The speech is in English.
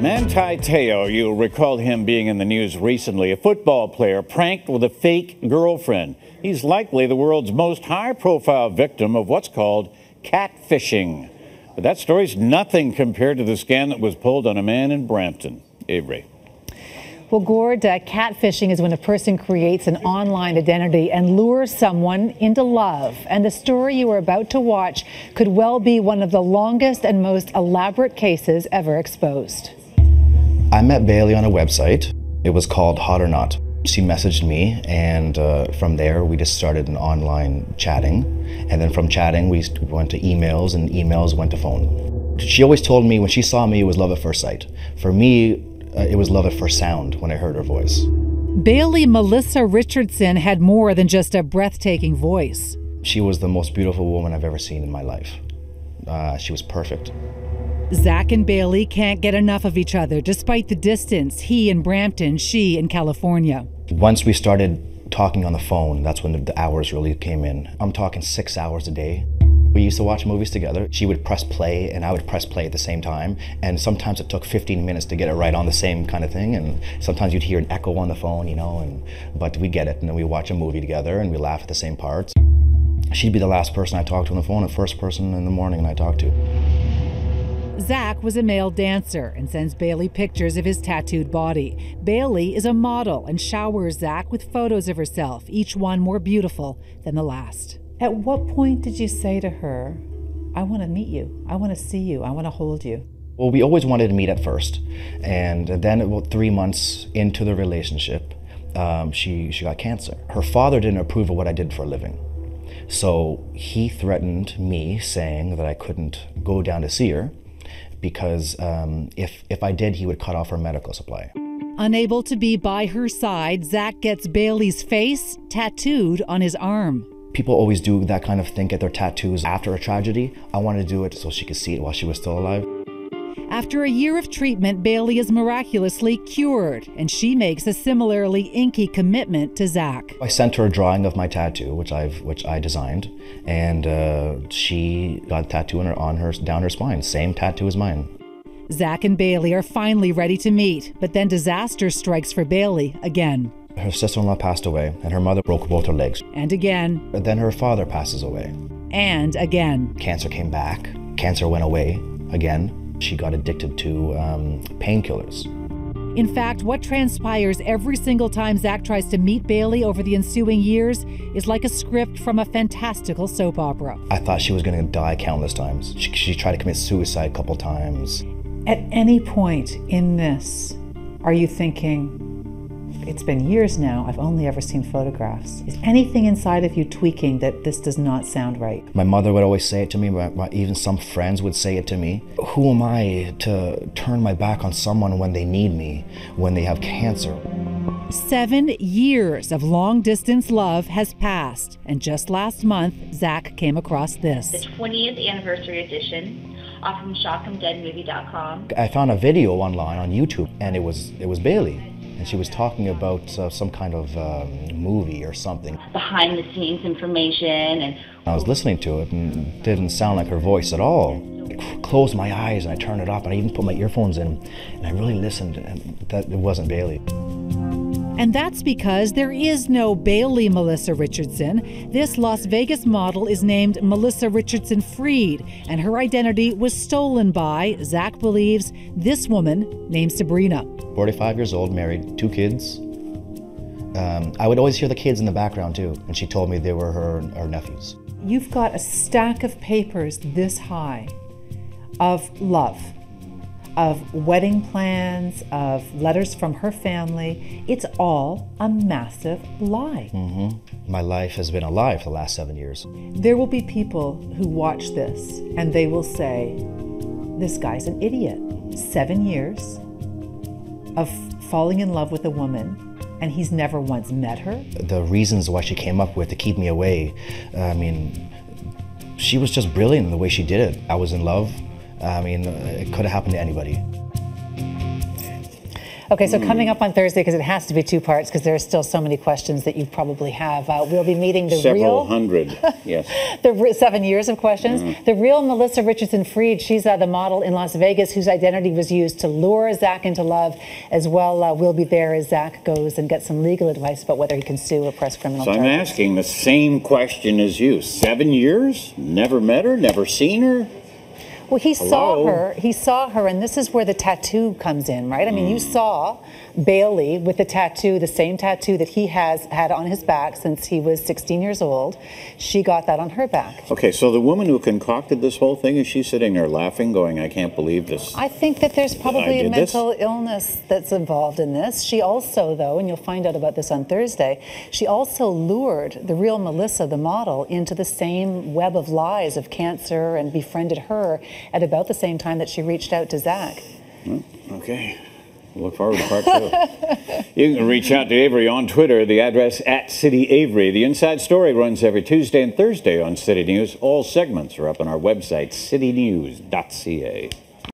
Manti Te'o, you'll recall him being in the news recently, a football player pranked with a fake girlfriend. He's likely the world's most high-profile victim of what's called catfishing. But that story's nothing compared to the scam that was pulled on a man in Brampton. Avery. Well, Gord, catfishing is when a person creates an online identity and lures someone into love. And the story you are about to watch could well be one of the longest and most elaborate cases ever exposed. I met Bailey on a website. It was called Hot or Not. She messaged me, and from there we just started an online chatting. And then from chatting we went to emails, and emails went to phone. She always told me when she saw me it was love at first sight. For me, it was love at first sound when I heard her voice. Bailey Melissa Richardson had more than just a breathtaking voice. She was the most beautiful woman I've ever seen in my life. She was perfect. Zach and Bailey can't get enough of each other despite the distance. He in Brampton, she in California. Once we started talking on the phone, that's when the hours really came in. I'm talking 6 hours a day. We used to watch movies together. She would press play and I would press play at the same time. And sometimes it took 15 minutes to get it right on the same kind of thing. And sometimes you'd hear an echo on the phone, you know, but we get it. And then we watch a movie together and we laugh at the same parts. She'd be the last person I talked to on the phone, the first person in the morning I talked to. Zach was a male dancer and sends Bailey pictures of his tattooed body. Bailey is a model and showers Zach with photos of herself, each one more beautiful than the last. At what point did you say to her, I want to meet you, I want to see you, I want to hold you? Well, we always wanted to meet at first. And then about 3 months into the relationship, she got cancer. Her father didn't approve of what I did for a living. So he threatened me saying that I couldn't go down to see her because if I did, he would cut off her medical supply. Unable to be by her side, Zach gets Bailey's face tattooed on his arm. People always do that kind of thing, get their tattoos after a tragedy. I wanted to do it so she could see it while she was still alive. After a year of treatment, Bailey is miraculously cured, and she makes a similarly inky commitment to Zach. I sent her a drawing of my tattoo, which I designed, and she got a tattoo down her spine, same tattoo as mine. Zach and Bailey are finally ready to meet, but then disaster strikes for Bailey again. Her sister-in-law passed away, and her mother broke both her legs. And again. But then her father passes away. And again. Cancer came back. Cancer went away again. She got addicted to painkillers. In fact, what transpires every single time Zach tries to meet Bailey over the ensuing years is like a script from a fantastical soap opera. I thought she was going to die countless times. She tried to commit suicide a couple times. At any point in this, are you thinking, it's been years now, I've only ever seen photographs. Is anything inside of you tweaking that this does not sound right? My mother would always say it to me, even some friends would say it to me. Who am I to turn my back on someone when they need me, when they have cancer? 7 years of long-distance love has passed, and just last month, Zach came across this. The 20th anniversary edition off from shockemdeadmovie.com. I found a video online on YouTube, and it was Bailey. And she was talking about some kind of movie or something. Behind the scenes information. And I was listening to it and it didn't sound like her voice at all. I closed my eyes and I turned it up and I even put my earphones in and I really listened and that it wasn't Bailey. And that's because there is no Bailey Melissa Richardson. This Las Vegas model is named Melissa Richardson Freed, and her identity was stolen by, Zach believes, this woman named Sabrina. 45 years old, married, 2 kids. I would always hear the kids in the background too, and she told me they were her nephews. You've got a stack of papers this high of love, of wedding plans, of letters from her family. It's all a massive lie. Mm-hmm. My life has been a lie for the last 7 years. There will be people who watch this and they will say, this guy's an idiot. 7 years of falling in love with a woman and he's never once met her. The reasons why she came up with to keep me away, I mean, she was just brilliant in the way she did it. I was in love. I mean, it could have happened to anybody. Okay, so coming up on Thursday, because it has to be two parts, because there are still so many questions that you probably have. We'll be meeting the Several hundred, yes. The 7 years of questions. The real Melissa Richardson Freed, she's the model in Las Vegas whose identity was used to lure Zach into love as well. We'll be there as Zach goes and gets some legal advice about whether he can sue or press criminal charges. So I'm asking the same question as you. 7 years? Never met her? Never seen her? Well, he saw her, and this is where the tattoo comes in, right? I mean, you saw Bailey with the tattoo, the same tattoo that he has had on his back since he was 16 years old. She got that on her back. Okay, so the woman who concocted this whole thing, is she sitting there laughing, going, I can't believe this? I think that there's probably a mental illness that's involved in this. She also, though, and you'll find out about this on Thursday, she also lured the real Melissa, the model, into the same web of lies of cancer and befriended her at about the same time that she reached out to Zach. Okay. We'll look forward to part two. You can reach out to Avery on Twitter, the address @CityAvery. The Inside Story runs every Tuesday and Thursday on City News. All segments are up on our website, citynews.ca.